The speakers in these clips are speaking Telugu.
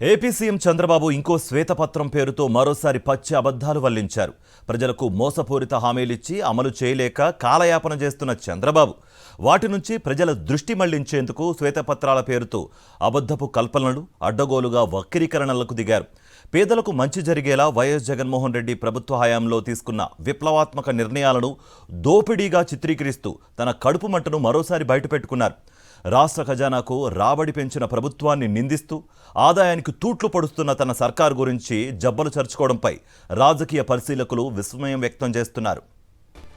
ఏపీ సీఎం చంద్రబాబు ఇంకో శ్వేతపత్రం పేరుతో మరోసారి పచ్చి అబద్ధాలు వల్లించారు. ప్రజలకు మోసపూరిత హామీలిచ్చి అమలు చేయలేక కాలయాపన చేస్తున్న చంద్రబాబు వాటి నుంచి ప్రజల దృష్టి మళ్లించేందుకు శ్వేతపత్రాల పేరుతో అబద్ధపు కల్పనలు, అడ్డగోలుగా వక్రీకరణలకు దిగారు. పేదలకు మంచి జరిగేలా వైఎస్ జగన్మోహన్ రెడ్డి ప్రభుత్వ హయాంలో తీసుకున్న విప్లవాత్మక నిర్ణయాలను దోపిడీగా చిత్రీకరిస్తూ తన కడుపు మంటను మరోసారి బయటపెట్టుకున్నారు. రాష్ట్ర ఖజానాకు రాబడి పెంచిన ప్రభుత్వాన్ని నిందిస్తూ ఆదాయానికి తూట్లు పడుస్తున్న తన సర్కారు గురించి జబ్బలు చర్చుకోవడంపై రాజకీయ పరిశీలకులు విస్మయం వ్యక్తం చేస్తున్నారు.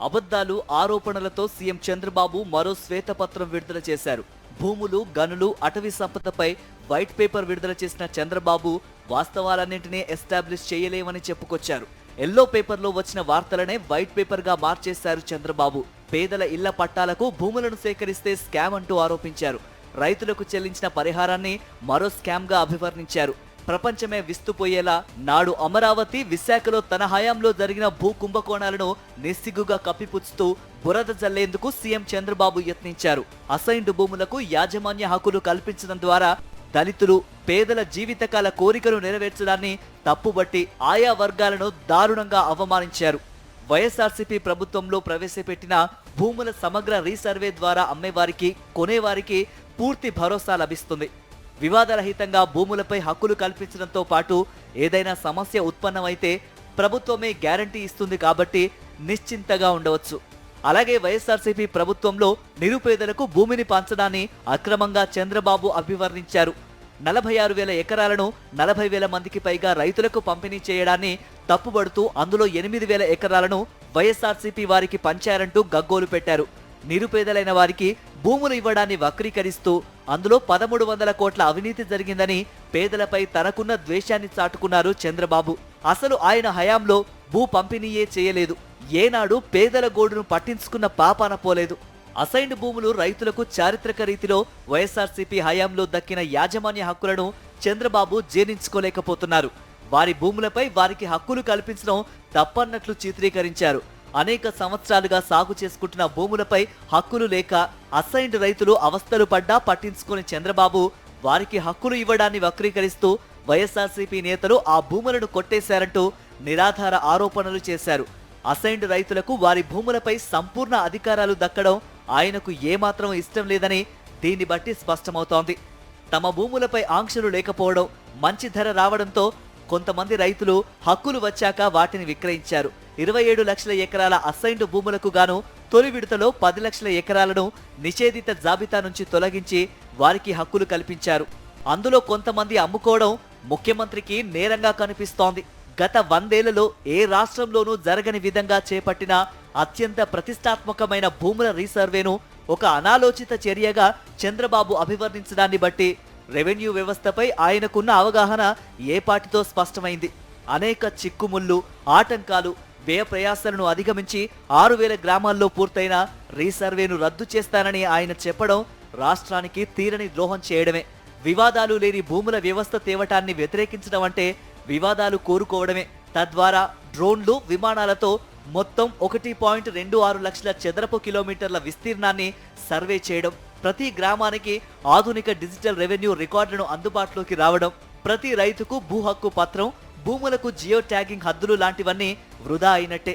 అబద్ధాలు, ఆరోపణలతో సీఎం చంద్రబాబు మరో శ్వేతపత్రం విడుదల చేశారు. భూములు, గనులు, అటవీ సంపదపై వైట్ పేపర్ విడుదల చేసిన చంద్రబాబు వాస్తవాలన్నింటినీ ఎస్టాబ్లిష్ చేయలేమని చెప్పుకొచ్చారు. ఎల్లో పేపర్లో వచ్చిన వార్తలనే వైట్ పేపర్గా మార్చేశారు చంద్రబాబు. పేదల ఇళ్ల పట్టాలకు భూములను సేకరిస్తే స్కామ్ అంటూ ఆరోపించారు. రైతులకు చెల్లించిన పరిహారాన్ని మరో స్కామ్గా అభివర్ణించారు. ప్రపంచమే విస్తుపోయేలా నాడు అమరావతి, విశాఖలో తన హయాంలో జరిగిన భూ కుంభకోణాలను నిస్సిగ్గుగా కప్పిపుచ్చుతూ బురద జల్లేందుకు సీఎం చంద్రబాబు యత్నించారు. అసైన్డ్ భూములకు యాజమాన్య హక్కులు కల్పించడం ద్వారా దళితులు, పేదల జీవితకాల కోరికలు నెరవేర్చడాన్ని తప్పుబట్టి ఆయా వర్గాలను దారుణంగా అవమానించారు. వైఎస్ఆర్సీపీ ప్రభుత్వంలో ప్రవేశపెట్టిన భూముల సమగ్ర రీసర్వే ద్వారా అమ్మేవారికి, కొనేవారికి పూర్తి భరోసా లభిస్తుంది. వివాదరహితంగా భూములపై హక్కులు కల్పించడంతో పాటు ఏదైనా సమస్య ఉత్పన్నమైతే ప్రభుత్వమే గ్యారంటీ ఇస్తుంది కాబట్టి నిశ్చింతగా ఉండవచ్చు. అలాగే వైఎస్ఆర్సీపీ ప్రభుత్వంలో నిరుపేదలకు భూమిని పంచడాన్ని అక్రమంగా చంద్రబాబు అభివర్ణించారు. 46,000 ఎకరాలను 40,000 మందికి పైగా రైతులకు పంపిణీ చేయడాన్ని తప్పుబడుతూ అందులో 8,000 ఎకరాలను వైఎస్ఆర్సీపీ వారికి పంచారంటూ గగ్గోలు పెట్టారు. నిరుపేదలైన వారికి భూములు ఇవ్వడాన్ని వక్రీకరిస్తూ అందులో 1,300 కోట్ల అవినీతి జరిగిందని పేదలపై తనకున్న ద్వేషాన్ని చాటుకున్నారు చంద్రబాబు. అసలు ఆయన హయాంలో భూ పంపిణీయే చేయలేదు. ఏనాడు పేదల గోడును పట్టించుకున్న పాపాన పోలేదు. అసైన్డ్ భూములు రైతులకు చారిత్రక రీతిలో వైఎస్ఆర్సీపీ హయాంలో దక్కిన యాజమాన్య హక్కులను చంద్రబాబు జీర్ణించుకోలేకపోతున్నారు. వారి భూములపై వారికి హక్కులు కల్పించడం తప్పన్నట్లు చిత్రీకరించారు. అనేక సంవత్సరాలుగా సాగు చేసుకుంటున్న భూములపై హక్కులు లేక అసైన్డ్ రైతులు అవస్థలు పడ్డా పట్టించుకుని చంద్రబాబు వారికి హక్కులు ఇవ్వడాన్ని వక్రీకరిస్తూ వైఎస్ఆర్సీపీ నేతలు ఆ భూములను కొట్టేశారంటూ నిరాధార ఆరోపణలు చేశారు. అసైన్డ్ రైతులకు వారి భూములపై సంపూర్ణ అధికారాలు దక్కడం ఆయనకు ఏమాత్రం ఇష్టం లేదని దీన్ని బట్టి స్పష్టమవుతోంది. తమ భూములపై ఆంక్షలు లేకపోవడం, మంచి ధర రావడంతో కొంతమంది రైతులు హక్కులు వచ్చాక వాటిని విక్రయించారు. 27 లక్షల ఎకరాల అసైన్డ్ భూములకు గాను తొలి విడతలో 10 లక్షల ఎకరాలను నిషేధిత జాబితా నుంచి తొలగించి వారికి హక్కులు కల్పించారు. అందులో కొంతమంది అమ్ముకోవడం ముఖ్యమంత్రికి నేరంగా కనిపిస్తోంది. గత 100 ఏళ్లలో ఏ రాష్ట్రంలోనూ జరగని విధంగా చేపట్టిన అత్యంత ప్రతిష్టాత్మకమైన భూముల రీసర్వేను ఒక అనాలోచిత చర్యగా చంద్రబాబు అభివర్ణించడాన్ని బట్టి రెవెన్యూ వ్యవస్థపై ఆయనకున్న అవగాహన ఏపాటితో స్పష్టమైంది. అనేక చిక్కుముళ్ళు, ఆటంకాలు, వ్యయ ప్రయాసాలను అధిగమించి 6,000 గ్రామాల్లో పూర్తయిన రీసర్వేను రద్దు చేస్తానని ఆయన చెప్పడం రాష్ట్రానికి తీరని ద్రోహం చేయడమే. వివాదాలు లేని భూముల వ్యవస్థ తేవటాన్ని వ్యతిరేకించడం అంటే వివాదాలు కోరుకోవడమే. తద్వారా డ్రోన్లు, విమానాలతో మొత్తం 1.26 లక్షల చదరపు కిలోమీటర్ల విస్తీర్ణాన్ని సర్వే చేయడం, ప్రతి గ్రామానికి ఆధునిక డిజిటల్ రెవెన్యూ రికార్డులను అందుబాటులోకి రావడం, ప్రతి రైతుకు భూ హక్కు పత్రం, భూములకు జియో ట్యాగింగ్ హద్దులు లాంటివన్నీ వృధా అయినట్టే.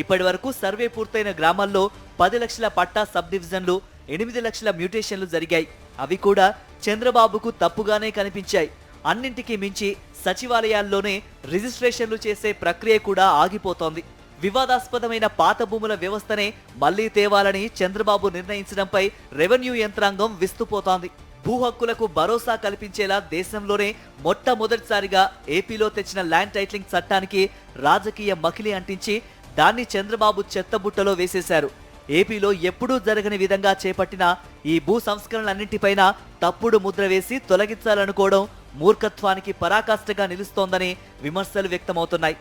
ఇప్పటి వరకు సర్వే పూర్తయిన గ్రామాల్లో 10 లక్షల పట్టా సబ్ డివిజన్లు, 8 లక్షల మ్యూటేషన్లు జరిగాయి. అవి కూడా చంద్రబాబుకు తప్పుగానే కనిపించాయి. అన్నింటికీ మించి సచివాలయాల్లోనే రిజిస్ట్రేషన్లు చేసే ప్రక్రియ కూడా ఆగిపోతోంది. వివాదాస్పదమైన పాత భూముల వ్యవస్థనే మళ్లీ తేవాలని చంద్రబాబు నిర్ణయించడంపై రెవెన్యూ యంత్రాంగం విస్తుపోతోంది. భూ హక్కులకు భరోసా కల్పించేలా దేశంలోనే మొట్టమొదటిసారిగా ఏపీలో తెచ్చిన ల్యాండ్ టైటిలింగ్ చట్టానికి రాజకీయ మకిలి అంటించి దాన్ని చంద్రబాబు చెత్తబుట్టలో వేసేశారు. ఏపీలో ఎప్పుడూ జరగని విధంగా చేపట్టిన ఈ భూ సంస్కరణలన్నింటిపైన తప్పుడు ముద్ర వేసి తొలగించాలనుకోవడం మూర్ఖత్వానికి పరాకాష్ఠగా నిలుస్తోందని విమర్శలు వ్యక్తమవుతున్నాయి.